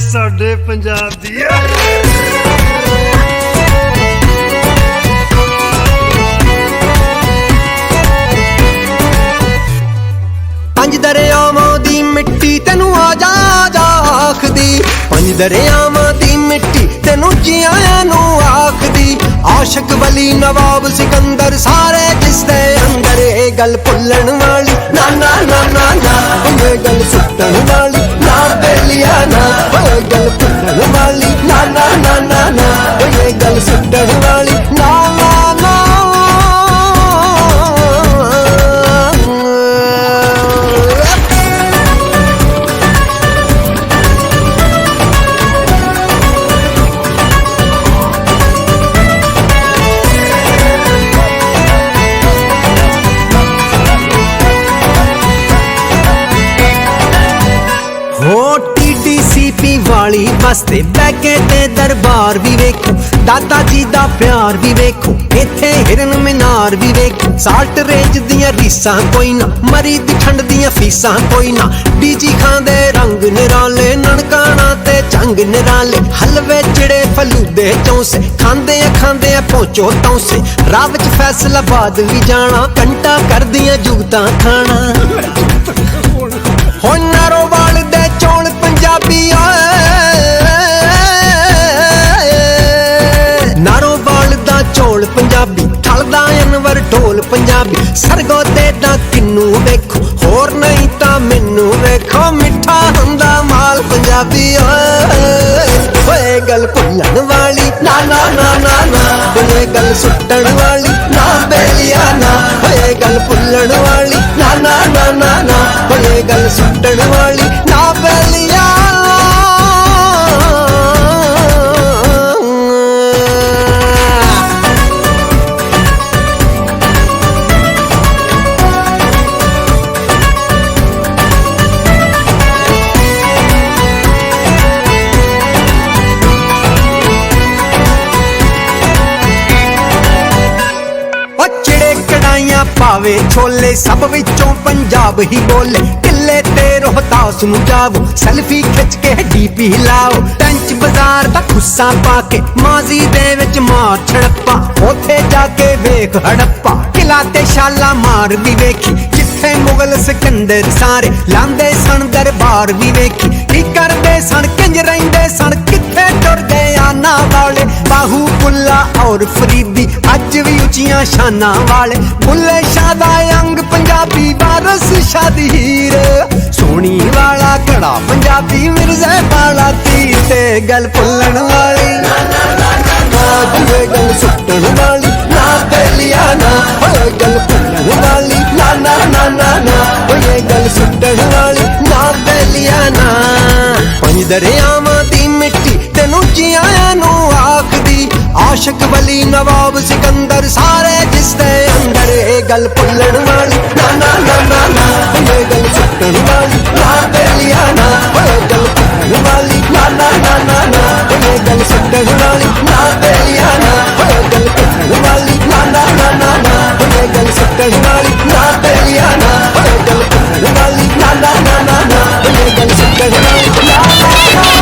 साडे पंजाब दी। पंज दरियावां दी मिट्टी तेनू आजा आजा आखदी, पंज दरियावां दी मिट्टी तेनू जियां नू आखदी। आशिक वली नवाब सिकंदर सारे जिसदे अंदर ए गल भुल्लण वाली ना ना ना ना ना, ये गल सुटण वाली ना बेलिया ना, ये गल भुल्लण वाली ना ना ना ना ना, ये गल सुटण वाली ना ना ना। वाली बसते बैके ते दरबार भी वेखो, दादा जी दा प्यार भी वेखो, इत्थे हिरन मीनार भी वेखो। साल्ट रेंज दियां रीसां कोई ना, मरी दी ठंड दियां फीसां कोई ना। डीजी खांदे रंग निराले, ननकाना ते चंग निराले। हलवे चिड़े फलूदे चौंसे, खांदे पहुंचो तौंसे। राह विच फैसलाबाद भी जाना, कंटा कर दियां जुगतां खाना। हो नारोवाल दे चौल पंजाबी नारोवाल दा चौल पंजाबी, ठलदा अनवर ढोल पंजाबी। सरगोदे दा किन्नू वेखो, होर नहीं तां मैनू वेखो। मिठा हुंदा माल पंजाबी ओए गल भुल्लण वाली ना ना ना ना ना, ओए गल सुटण वाली ना बेलिया ना, ओए गल भुल्लण वाली ना ना ना ना ना, ओए गल सुटण वाली ना बेलिया। पावे छोले सब विचों पंजाब ही बोले, किले ते रोहतास नू जाओ, सेल्फी खिच के डीपी लाओ। टंच बाजार दा खुस्सा पाके, माजी दे विच मार छड़प्पा, ओथे जाके वेख हड़प्पा। किला ते शाला मार भी वेखी, जिथे मुगल सिकंदर सारे लांदे सन दरबार भी वेखी। की करदे सन किंज रहिंदे सन, किथे टुर गए आना वाले। बाहू बुल्ला और फरीदी अज भी उचियां शाना वाले। बुल्ले शाह दा अंग पंजाबी, वारस शादी हीर। सोनी वाला कड़ा पंजाबी, मिर्ज़ा वाला तीर। ते गल भुल्लण वाली गल सुटण वाली ना बेलिया ना, ओए गल भुल्लण वाली ना ना ना ना ना, ओए गल सुटण वाली ना बेलिया ना। पंज दरियावां दी मिट्टी तेनू जियां नू आखदी। आशिक वली नवाब सिकंदर सारे जिसदे अंदर ए गल भुल्लण वाली ना ना ना ना ना, ये गल सुटण वाली ना बेलिया ना, ओए गल भुल्लण वाली ना ना ना ना ना, ये गल सुटण वाली ना बेलिया ना, ओए गल भुल्लण वाली ना ना ना ना ना, ये गल सुटण वाली ना बेलिया ना, ओए गल भुल्लण वाली ना ना ना ना ना, ये गल सुटण वाली ना ना ना ना।